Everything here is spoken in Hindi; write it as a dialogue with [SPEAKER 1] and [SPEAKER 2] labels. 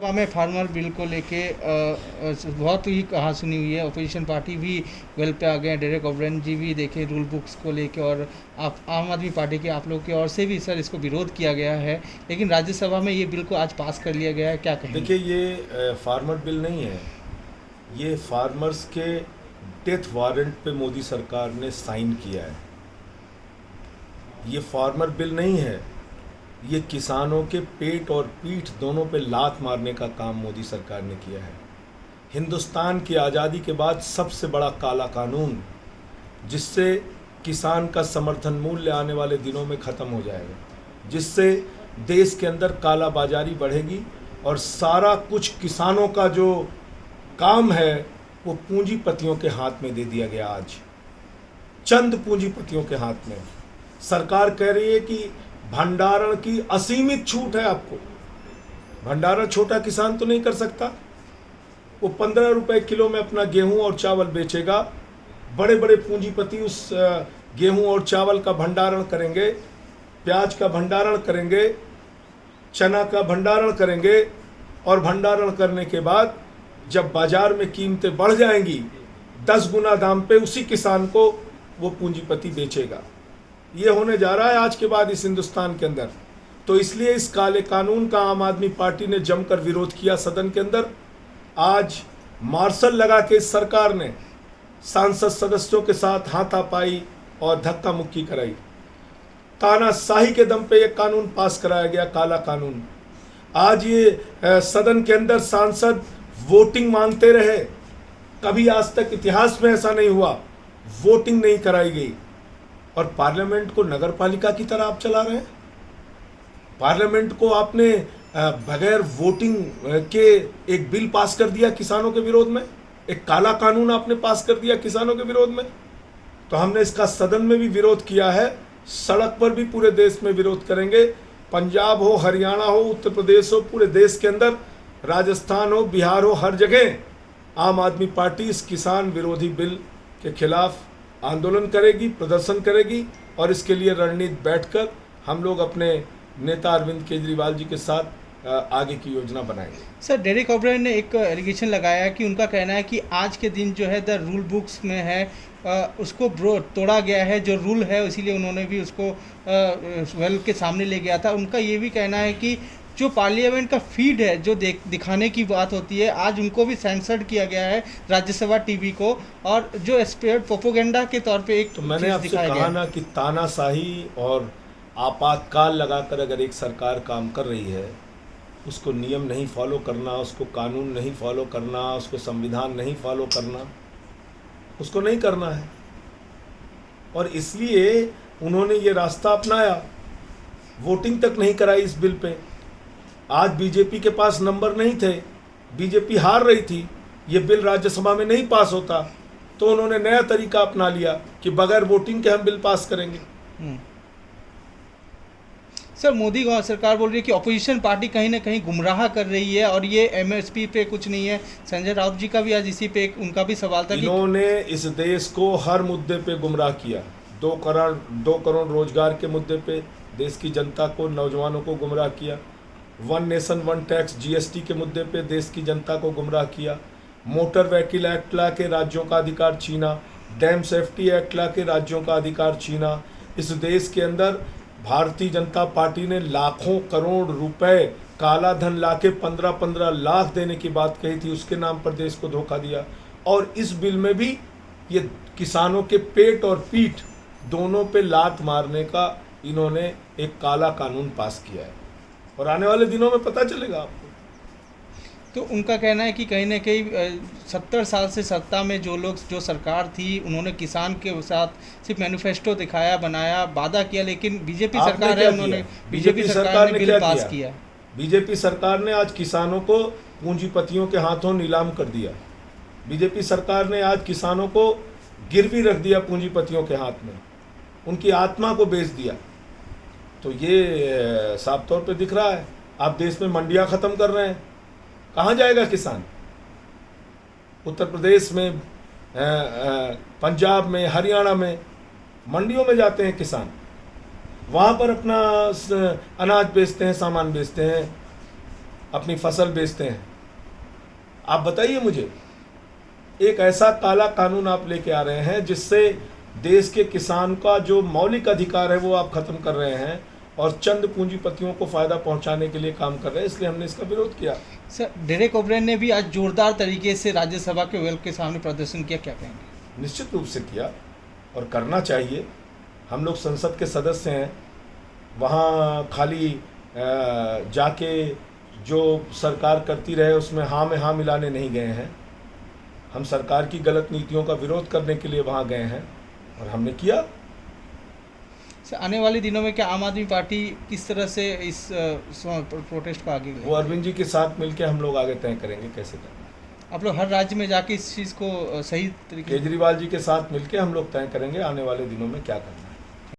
[SPEAKER 1] सभा में फार्मर बिल को लेके बहुत ही कहा सुनी हुई है। अपोजिशन पार्टी भी वेल पे आ गए हैं। डेरेक ओब्रायन जी भी देखे रूल बुक्स को लेके, और आप आम आदमी पार्टी के आप लोग की ओर से भी सर इसको विरोध किया गया है, लेकिन राज्यसभा में ये बिल को आज पास कर लिया गया है। क्या कहेंगे?
[SPEAKER 2] देखिए, ये फार्मर बिल नहीं है, ये फार्मर्स के डेथ वारंट पे मोदी सरकार ने साइन किया है। ये फार्मर बिल नहीं है, ये किसानों के पेट और पीठ दोनों पे लात मारने का काम मोदी सरकार ने किया है। हिंदुस्तान की आज़ादी के बाद सबसे बड़ा काला कानून, जिससे किसान का समर्थन मूल्य आने वाले दिनों में ख़त्म हो जाएगा, जिससे देश के अंदर काला बाजारी बढ़ेगी और सारा कुछ किसानों का जो काम है वो पूंजीपतियों के हाथ में दे दिया गया। आज चंद पूंजीपतियों के हाथ में सरकार कह रही है कि भंडारण की असीमित छूट है आपको। भंडारण छोटा किसान तो नहीं कर सकता, वो 15 रुपए किलो में अपना गेहूं और चावल बेचेगा। बड़े बड़े पूंजीपति उस गेहूं और चावल का भंडारण करेंगे, प्याज का भंडारण करेंगे, चना का भंडारण करेंगे, और भंडारण करने के बाद जब बाजार में कीमतें बढ़ जाएंगी 10 गुना दाम पे उसी किसान को वो पूंजीपति बेचेगा। ये होने जा रहा है आज के बाद इस हिंदुस्तान के अंदर। तो इसलिए इस काले कानून का आम आदमी पार्टी ने जमकर विरोध किया सदन के अंदर। आज मार्शल लगा के इस सरकार ने सांसद सदस्यों के साथ हाथापाई और धक्का मुक्की कराई। तानाशाही के दम पे ये कानून पास कराया गया, काला कानून। आज ये सदन के अंदर सांसद वोटिंग मांगते रहे, कभी आज तक इतिहास में ऐसा नहीं हुआ, वोटिंग नहीं कराई गई। और पार्लियामेंट को नगरपालिका की तरह आप चला रहे हैं। पार्लियामेंट को आपने बगैर वोटिंग के एक बिल पास कर दिया किसानों के विरोध में, एक काला कानून आपने पास कर दिया किसानों के विरोध में। तो हमने इसका सदन में भी विरोध किया है, सड़क पर भी पूरे देश में विरोध करेंगे। पंजाब हो, हरियाणा हो, उत्तर प्रदेश हो, पूरे देश के अंदर, राजस्थान हो, बिहार हो, हर जगह आम आदमी पार्टी इस किसान विरोधी बिल के खिलाफ आंदोलन करेगी, प्रदर्शन करेगी। और इसके लिए रणनीति बैठकर हम लोग अपने नेता अरविंद केजरीवाल जी के साथ आगे की योजना बनाएंगे।
[SPEAKER 1] सर, डेरेक ओब्रायन ने एक एलिगेशन लगाया कि उनका कहना है कि आज के दिन जो है द रूल बुक्स में है उसको तोड़ा गया है, जो रूल है, इसीलिए उन्होंने भी उसको वेल के सामने ले गया था। उनका ये भी कहना है कि जो पार्लियामेंट का फीड है, जो दिखाने की बात होती है, आज उनको भी सेंसर्ड किया गया है राज्यसभा टीवी को, और जो स्पेयर्ड प्रोपोगेंडा के तौर पे एक
[SPEAKER 2] तो मैंने आपसे कहा ना कि तानाशाही और आपातकाल लगाकर अगर एक सरकार काम कर रही है, उसको नियम नहीं फॉलो करना, उसको कानून नहीं फॉलो करना, उसको संविधान नहीं फॉलो करना, उसको नहीं करना है। और इसलिए उन्होंने ये रास्ता अपनाया, वोटिंग तक नहीं कराई इस बिल पे। आज बीजेपी के पास नंबर नहीं थे, बीजेपी हार रही थी, ये बिल राज्यसभा में नहीं पास होता, तो उन्होंने नया तरीका अपना लिया कि बगैर वोटिंग के हम बिल पास करेंगे।
[SPEAKER 1] सर, मोदी सरकार बोल रही है कि अपोजिशन पार्टी कहीं ना कहीं गुमराह कर रही है, और ये एमएसपी पे कुछ नहीं है। संजय राउत जी का भी आज इसी पे उनका भी सवाल था।
[SPEAKER 2] इन्होंने इस देश को हर मुद्दे पे गुमराह किया। 2 करोड़ रोजगार के मुद्दे पे देश की जनता को, नौजवानों को गुमराह किया। 1 नेशन 1 टैक्स जीएसटी के मुद्दे पे देश की जनता को गुमराह किया। मोटर व्हीकल एक्ट ला के राज्यों का अधिकार छीना, डैम सेफ्टी एक्ट ला के राज्यों का अधिकार छीना। इस देश के अंदर भारतीय जनता पार्टी ने लाखों करोड़ रुपए काला धन लाके 15-15 लाख देने की बात कही थी, उसके नाम पर देश को धोखा दिया। और इस बिल में भी ये किसानों के पेट और पीठ दोनों पे लात मारने का इन्होंने एक काला कानून पास किया है, और आने वाले दिनों में पता चलेगा आपको।
[SPEAKER 1] तो उनका कहना है कि कहीं ना कहीं 70 साल से सत्ता में जो सरकार थी, उन्होंने किसान के साथ सिर्फ मैनिफेस्टो दिखाया, बनाया, वादा किया, लेकिन बीजेपी सरकार है, उन्होंने बीजेपी सरकार ने बिल पास किया।
[SPEAKER 2] बीजेपी सरकार ने आज किसानों को पूंजीपतियों के हाथों नीलाम कर दिया। बीजेपी सरकार ने आज किसानों को गिरवी रख दिया पूंजीपतियों के हाथ में, उनकी आत्मा को बेच दिया। तो ये साफ तौर पे दिख रहा है। आप देश में मंडियां खत्म कर रहे हैं, कहाँ जाएगा किसान? उत्तर प्रदेश में, पंजाब में, हरियाणा में मंडियों में जाते हैं किसान, वहाँ पर अपना अनाज बेचते हैं, सामान बेचते हैं। अपनी फसल बेचते हैं। आप बताइए मुझे, एक ऐसा काला कानून आप लेके आ रहे हैं जिससे देश के किसान का जो मौलिक अधिकार है वो आप खत्म कर रहे हैं और चंद पूंजीपतियों को फायदा पहुंचाने के लिए काम कर रहे हैं, इसलिए हमने इसका विरोध किया।
[SPEAKER 1] सर, डेरेक ओब्रेन ने भी आज जोरदार तरीके से राज्यसभा के वेल के सामने प्रदर्शन किया, क्या कहेंगे?
[SPEAKER 2] निश्चित रूप से किया और करना चाहिए। हम लोग संसद के सदस्य हैं, वहाँ खाली जाके जो सरकार करती रहे उसमें हाँ में हाँ मिलाने नहीं गए हैं। हम सरकार की गलत नीतियों का विरोध करने के लिए वहाँ गए हैं और हमने किया।
[SPEAKER 1] सर, आने वाले दिनों में क्या आम आदमी पार्टी किस तरह से इस प्रोटेस्ट को आगे
[SPEAKER 2] वो अरविंद जी के साथ मिलकर हम लोग आगे तय करेंगे कैसे करना।
[SPEAKER 1] आप लोग हर राज्य में जाके इस चीज़ को सही तरीके
[SPEAKER 2] केजरीवाल जी के साथ मिलकर हम लोग तय करेंगे आने वाले दिनों में क्या करना है।